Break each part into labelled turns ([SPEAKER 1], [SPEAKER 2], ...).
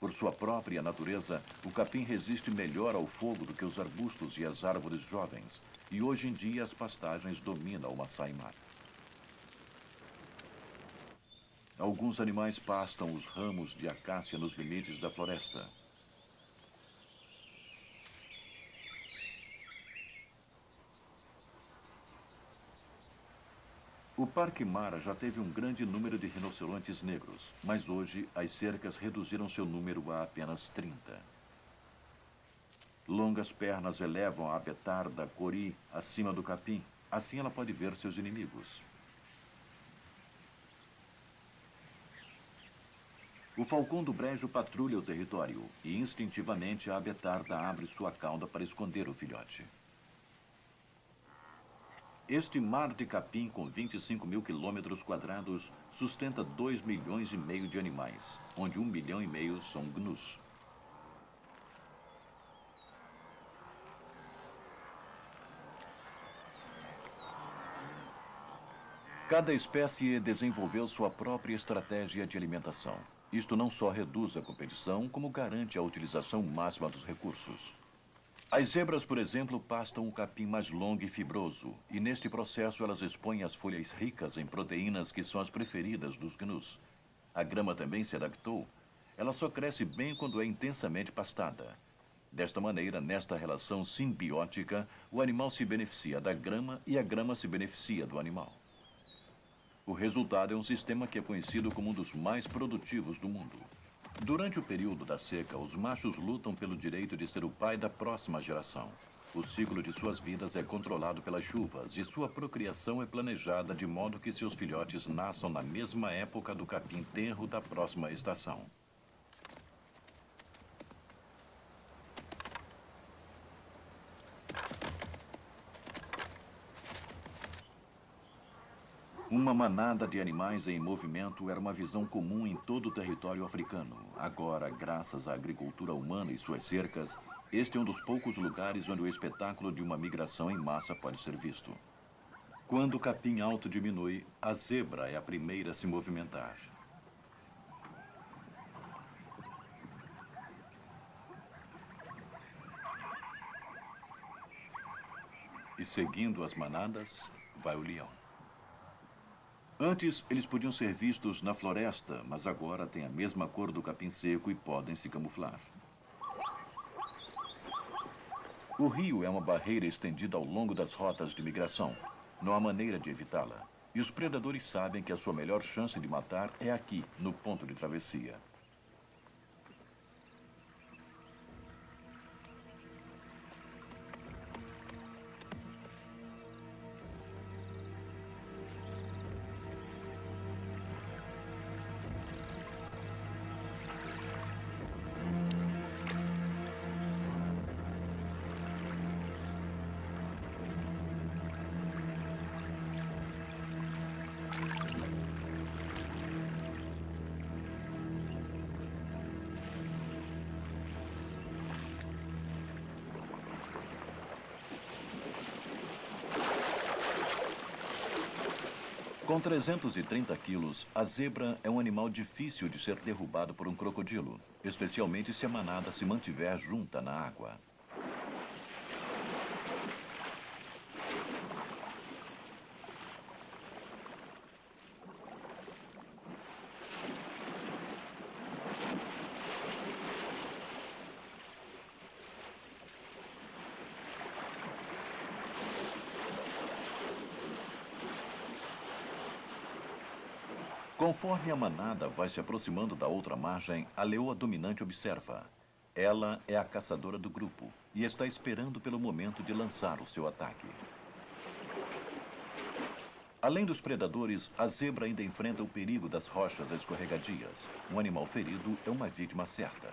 [SPEAKER 1] Por sua própria natureza, o capim resiste melhor ao fogo do que os arbustos e as árvores jovens, e hoje em dia as pastagens dominam o Masai Mara. Alguns animais pastam os ramos de acácia nos limites da floresta. O Parque Mara já teve um grande número de rinocerontes negros, mas hoje as cercas reduziram seu número a apenas 30. Longas pernas elevam a betarda cori acima do capim, assim ela pode ver seus inimigos. O falcão do brejo patrulha o território e instintivamente a betarda abre sua cauda para esconder o filhote. Este mar de capim com 25 mil quilômetros quadrados sustenta 2,5 milhões de animais, onde 1,5 milhão são gnus. Cada espécie desenvolveu sua própria estratégia de alimentação. Isto não só reduz a competição, como garante a utilização máxima dos recursos. As zebras, por exemplo, pastam o capim mais longo e fibroso, e neste processo elas expõem as folhas ricas em proteínas que são as preferidas dos gnus. A grama também se adaptou. Ela só cresce bem quando é intensamente pastada. Desta maneira, nesta relação simbiótica, o animal se beneficia da grama e a grama se beneficia do animal. O resultado é um sistema que é conhecido como um dos mais produtivos do mundo. Durante o período da seca, os machos lutam pelo direito de ser o pai da próxima geração. O ciclo de suas vidas é controlado pelas chuvas e sua procriação é planejada de modo que seus filhotes nasçam na mesma época do capim tenro da próxima estação. Uma manada de animais em movimento era uma visão comum em todo o território africano. Agora, graças à agricultura humana e suas cercas, este é um dos poucos lugares onde o espetáculo de uma migração em massa pode ser visto. Quando o capim alto diminui, a zebra é a primeira a se movimentar. E seguindo as manadas, vai o leão. Antes, eles podiam ser vistos na floresta, mas agora têm a mesma cor do capim seco e podem se camuflar. O rio é uma barreira estendida ao longo das rotas de migração. Não há maneira de evitá-la. E os predadores sabem que a sua melhor chance de matar é aqui, no ponto de travessia. Com 330 quilos, a zebra é um animal difícil de ser derrubado por um crocodilo, especialmente se a manada se mantiver junta na água. Conforme a manada vai se aproximando da outra margem, a leoa dominante observa. Ela é a caçadora do grupo e está esperando pelo momento de lançar o seu ataque. Além dos predadores, a zebra ainda enfrenta o perigo das rochas escorregadias. Um animal ferido é uma vítima certa.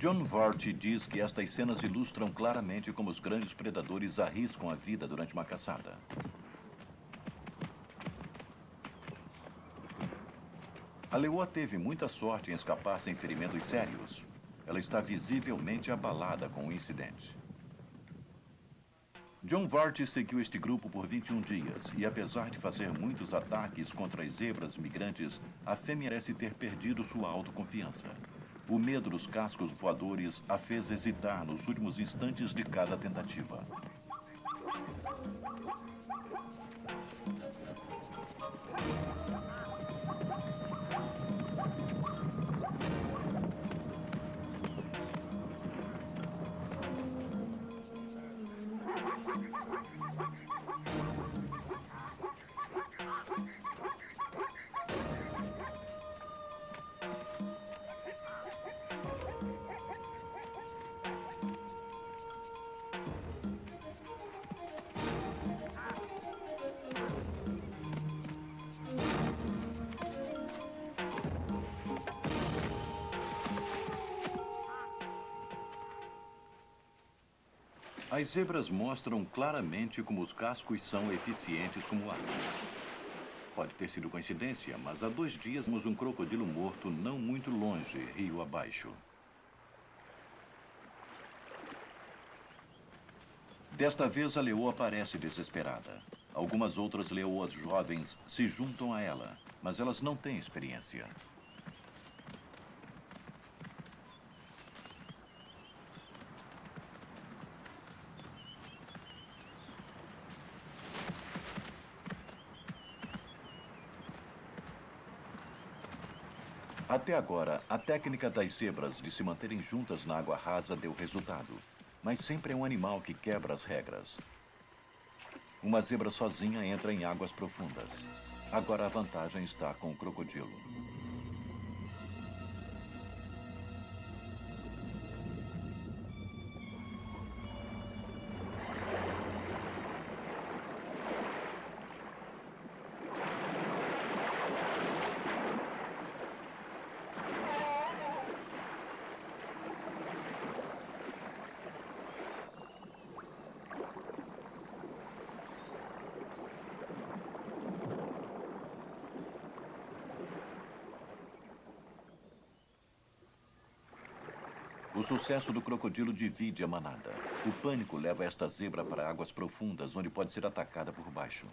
[SPEAKER 1] John Vart diz que estas cenas ilustram claramente como os grandes predadores arriscam a vida durante uma caçada. A leoa teve muita sorte em escapar sem ferimentos sérios. Ela está visivelmente abalada com o incidente. John Vart seguiu este grupo por 21 dias e, apesar de fazer muitos ataques contra as zebras migrantes, a fêmea parece ter perdido sua autoconfiança. O medo dos cascos voadores a fez hesitar nos últimos instantes de cada tentativa. As zebras mostram claramente como os cascos são eficientes como armas. Pode ter sido coincidência, mas há 2 dias vimos um crocodilo morto não muito longe, rio abaixo. Desta vez, a leoa parece desesperada. Algumas outras leoas jovens se juntam a ela, mas elas não têm experiência. Até agora, a técnica das zebras de se manterem juntas na água rasa deu resultado. Mas sempre é um animal que quebra as regras. Uma zebra sozinha entra em águas profundas. Agora a vantagem está com o crocodilo. O sucesso do crocodilo divide a manada. O pânico leva esta zebra para águas profundas, onde pode ser atacada por baixo.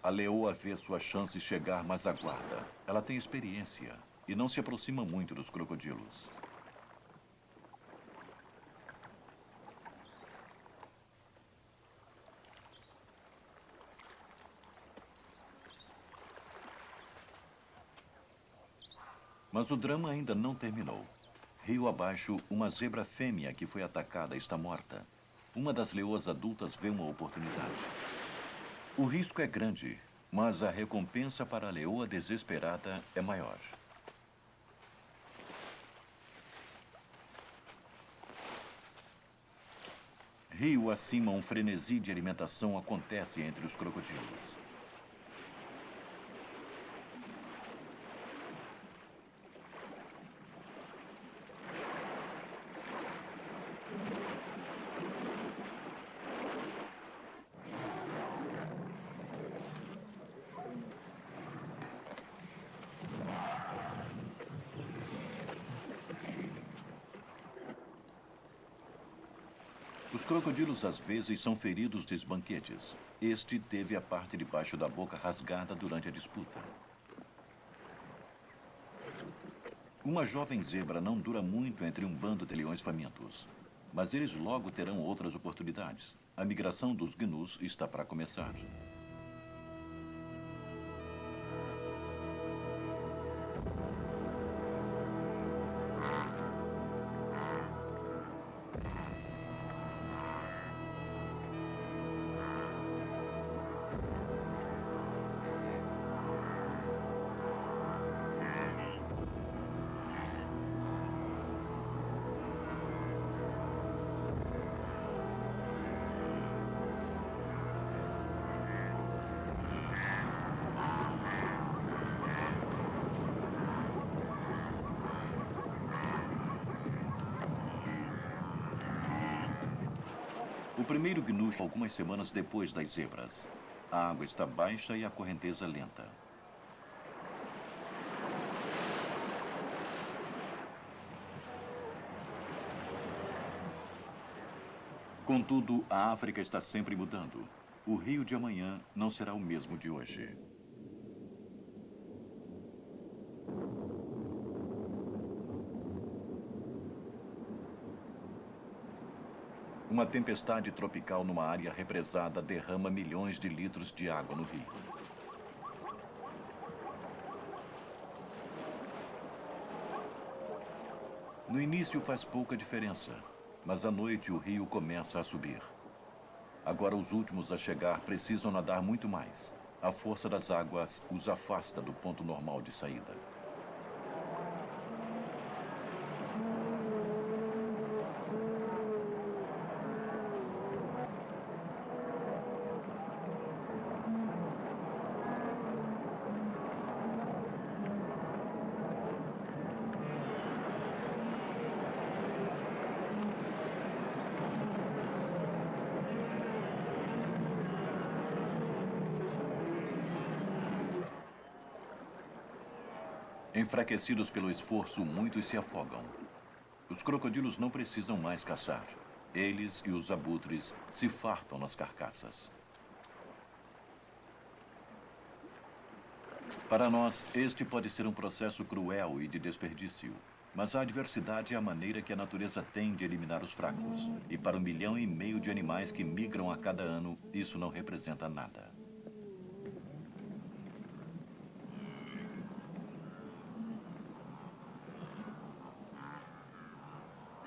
[SPEAKER 1] A leoa vê sua chance chegar, mas aguarda. Ela tem experiência e não se aproxima muito dos crocodilos. Mas o drama ainda não terminou. Rio abaixo, uma zebra fêmea que foi atacada está morta. Uma das leoas adultas vê uma oportunidade. O risco é grande, mas a recompensa para a leoa desesperada é maior. Rio acima, um frenesi de alimentação acontece entre os crocodilos. Os crocodilos às vezes são feridos nos banquetes. Este teve a parte de baixo da boca rasgada durante a disputa. Uma jovem zebra não dura muito entre um bando de leões famintos. Mas eles logo terão outras oportunidades. A migração dos gnus está para começar. primeiro gnu algumas semanas depois das zebras. A água está baixa e a correnteza lenta. Contudo, a África está sempre mudando. O rio de amanhã não será o mesmo de hoje. Uma tempestade tropical numa área represada derrama milhões de litros de água no rio. No início faz pouca diferença, mas à noite o rio começa a subir. Agora os últimos a chegar precisam nadar muito mais. A força das águas os afasta do ponto normal de saída. Enfraquecidos pelo esforço, muitos se afogam. Os crocodilos não precisam mais caçar. Eles e os abutres se fartam nas carcaças. Para nós, este pode ser um processo cruel e de desperdício. Mas a adversidade é a maneira que a natureza tem de eliminar os fracos. E para 1,5 milhão de animais que migram a cada ano, isso não representa nada.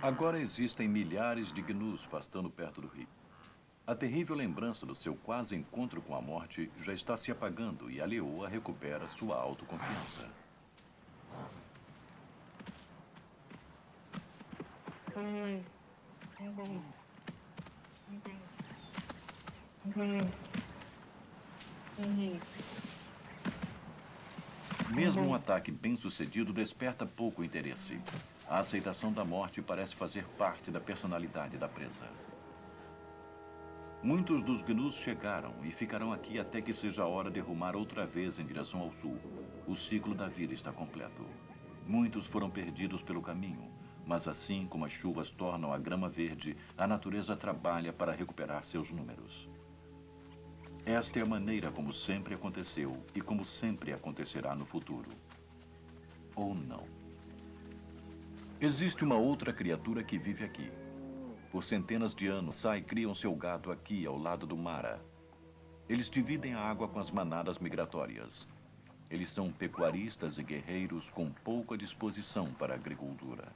[SPEAKER 1] Agora existem milhares de gnus pastando perto do rio. A terrível lembrança do seu quase encontro com a morte já está se apagando e a leoa recupera sua autoconfiança. Mesmo um ataque bem-sucedido desperta pouco interesse. A aceitação da morte parece fazer parte da personalidade da presa. Muitos dos gnus chegaram e ficarão aqui até que seja a hora de rumar outra vez em direção ao sul. O ciclo da vida está completo. Muitos foram perdidos pelo caminho, mas assim como as chuvas tornam a grama verde, a natureza trabalha para recuperar seus números. Esta é a maneira como sempre aconteceu e como sempre acontecerá no futuro. Ou não. Existe uma outra criatura que vive aqui. Por centenas de anos, criam seu gado aqui ao lado do Mara. Eles dividem a água com as manadas migratórias. Eles são pecuaristas e guerreiros com pouca disposição para a agricultura.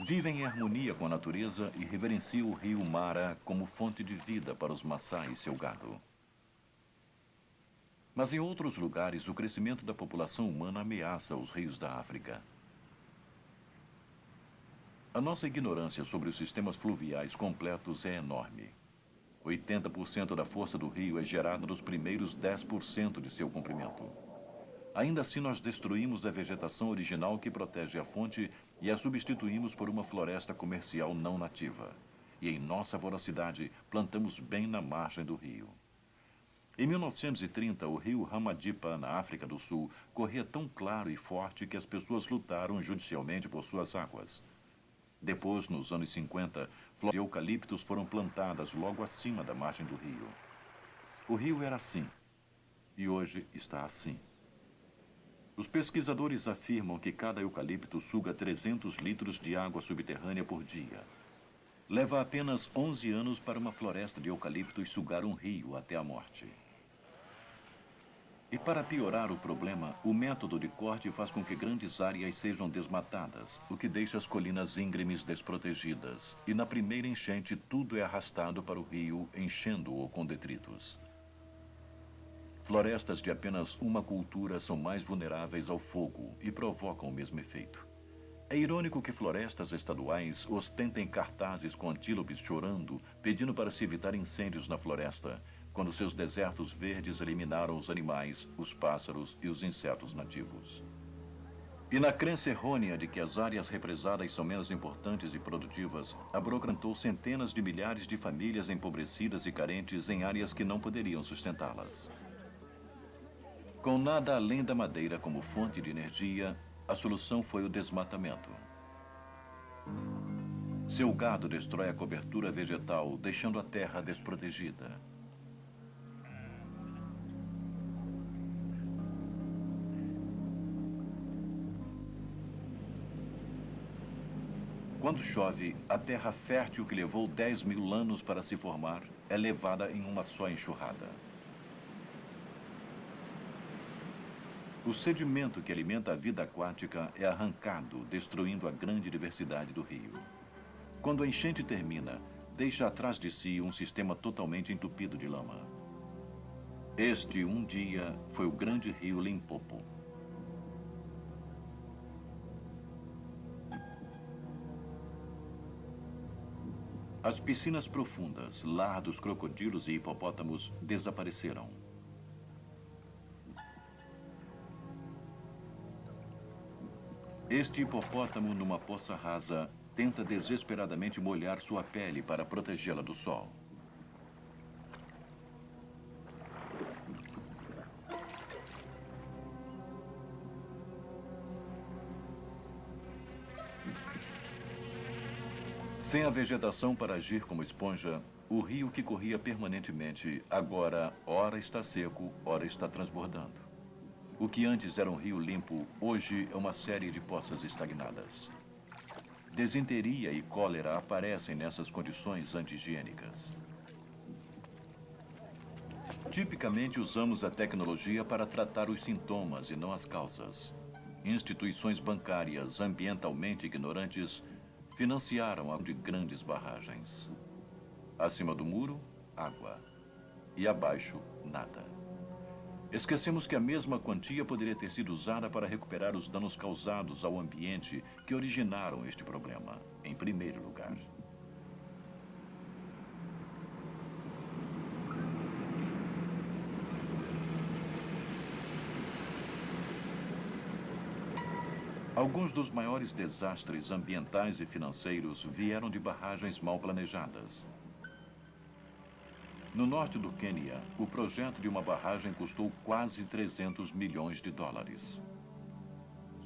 [SPEAKER 1] Vivem em harmonia com a natureza e reverenciam o rio Mara como fonte de vida para os Maçai e seu gado. Mas em outros lugares, o crescimento da população humana ameaça os rios da África. A nossa ignorância sobre os sistemas fluviais completos é enorme. 80% da força do rio é gerada nos primeiros 10% de seu comprimento. Ainda assim, nós destruímos a vegetação original que protege a fonte e a substituímos por uma floresta comercial não nativa. E em nossa voracidade, plantamos bem na margem do rio. Em 1930, o rio Ramadipa, na África do Sul, corria tão claro e forte que as pessoas lutaram judicialmente por suas águas. Depois, nos anos 50, flores de eucaliptos foram plantadas logo acima da margem do rio. O rio era assim, e hoje está assim. Os pesquisadores afirmam que cada eucalipto suga 300 litros de água subterrânea por dia. Leva apenas 11 anos para uma floresta de eucaliptos sugar um rio até a morte. E para piorar o problema, o método de corte faz com que grandes áreas sejam desmatadas, o que deixa as colinas íngremes desprotegidas. E na primeira enchente, tudo é arrastado para o rio, enchendo-o com detritos. Florestas de apenas uma cultura são mais vulneráveis ao fogo e provocam o mesmo efeito. É irônico que florestas estaduais ostentem cartazes com antílopes chorando, pedindo para se evitar incêndios na floresta, quando seus desertos verdes eliminaram os animais, os pássaros e os insetos nativos. E na crença errônea de que as áreas represadas são menos importantes e produtivas, abrocrantou centenas de milhares de famílias empobrecidas e carentes em áreas que não poderiam sustentá-las. Com nada além da madeira como fonte de energia, a solução foi o desmatamento. Seu gado destrói a cobertura vegetal, deixando a terra desprotegida. Quando chove, a terra fértil que levou 10.000 anos para se formar é levada em uma só enxurrada. O sedimento que alimenta a vida aquática é arrancado, destruindo a grande diversidade do rio. Quando a enchente termina, deixa atrás de si um sistema totalmente entupido de lama. Este, um dia, foi o grande rio Limpopo. As piscinas profundas, lar dos crocodilos e hipopótamos, desapareceram. Este hipopótamo, numa poça rasa, tenta desesperadamente molhar sua pele para protegê-la do sol. Sem a vegetação para agir como esponja, o rio que corria permanentemente, agora, ora está seco, ora está transbordando. O que antes era um rio limpo, hoje é uma série de poças estagnadas. Desinteria e cólera aparecem nessas condições anti-higiênicas. Tipicamente usamos a tecnologia para tratar os sintomas e não as causas. Instituições bancárias ambientalmente ignorantes financiaram a de grandes barragens. Acima do muro, água. E abaixo, nada. Esquecemos que a mesma quantia poderia ter sido usada para recuperar os danos causados ao ambiente que originaram este problema, em primeiro lugar. Alguns dos maiores desastres ambientais e financeiros vieram de barragens mal planejadas. No norte do Quênia, o projeto de uma barragem custou quase 300 milhões de dólares.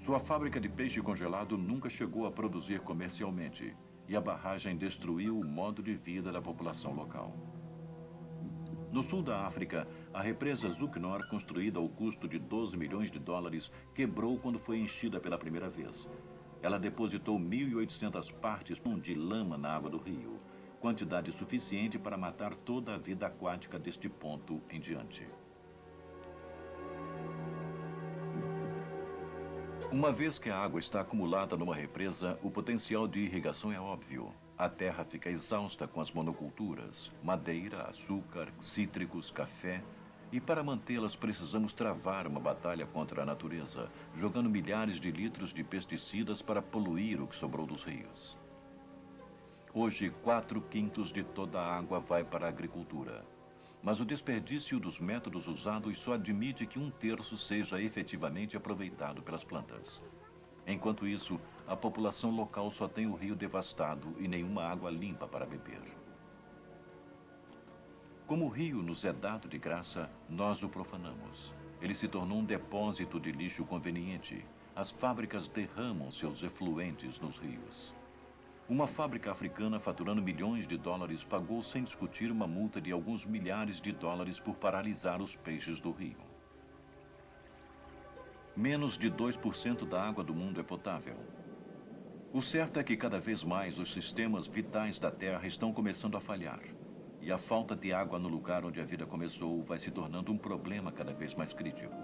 [SPEAKER 1] Sua fábrica de peixe congelado nunca chegou a produzir comercialmente, e a barragem destruiu o modo de vida da população local. No sul da África, a represa Zuknor, construída ao custo de 12 milhões de dólares, quebrou quando foi enchida pela primeira vez. Ela depositou 1.800 partes de lama na água do rio, quantidade suficiente para matar toda a vida aquática deste ponto em diante. Uma vez que a água está acumulada numa represa, o potencial de irrigação é óbvio. A terra fica exausta com as monoculturas, madeira, açúcar, cítricos, café, e para mantê-las precisamos travar uma batalha contra a natureza, jogando milhares de litros de pesticidas para poluir o que sobrou dos rios. Hoje, 4/5 de toda a água vai para a agricultura. Mas o desperdício dos métodos usados só admite que 1/3 seja efetivamente aproveitado pelas plantas. Enquanto isso, a população local só tem o rio devastado e nenhuma água limpa para beber. Como o rio nos é dado de graça, nós o profanamos. Ele se tornou um depósito de lixo conveniente. As fábricas derramam seus efluentes nos rios. Uma fábrica africana faturando milhões de dólares pagou sem discutir uma multa de alguns milhares de dólares por paralisar os peixes do rio. Menos de 2% da água do mundo é potável. O certo é que cada vez mais os sistemas vitais da Terra estão começando a falhar. E a falta de água no lugar onde a vida começou vai se tornando um problema cada vez mais crítico.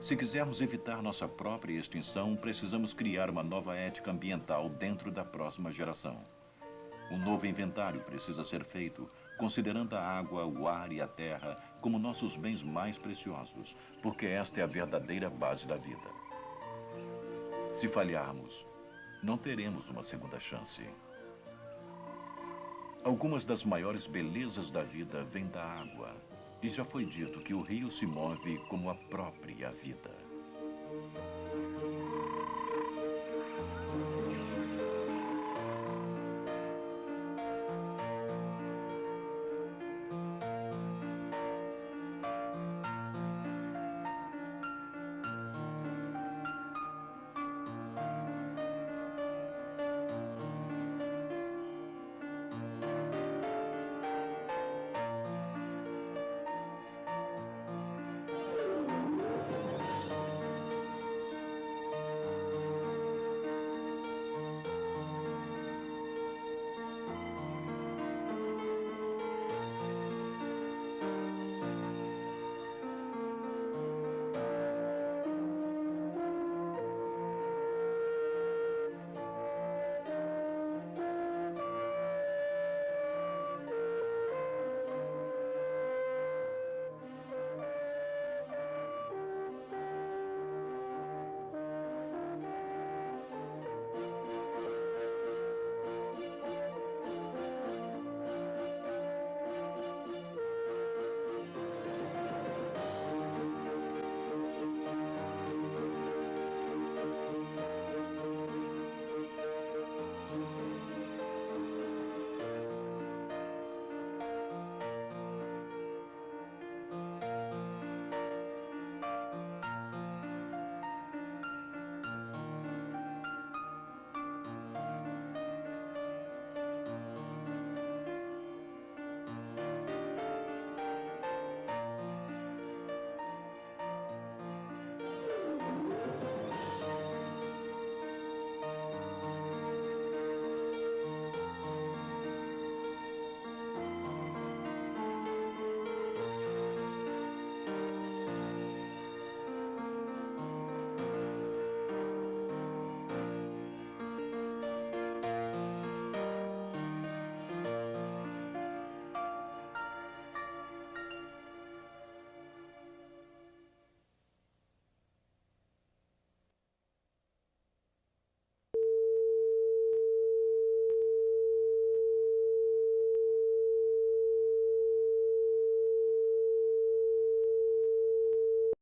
[SPEAKER 1] Se quisermos evitar nossa própria extinção, precisamos criar uma nova ética ambiental dentro da próxima geração. Um novo inventário precisa ser feito, considerando a água, o ar e a terra como nossos bens mais preciosos, porque esta é a verdadeira base da vida. Se falharmos, não teremos uma segunda chance. Algumas das maiores belezas da vida vêm da água, e já foi dito que o rio se move como a própria vida.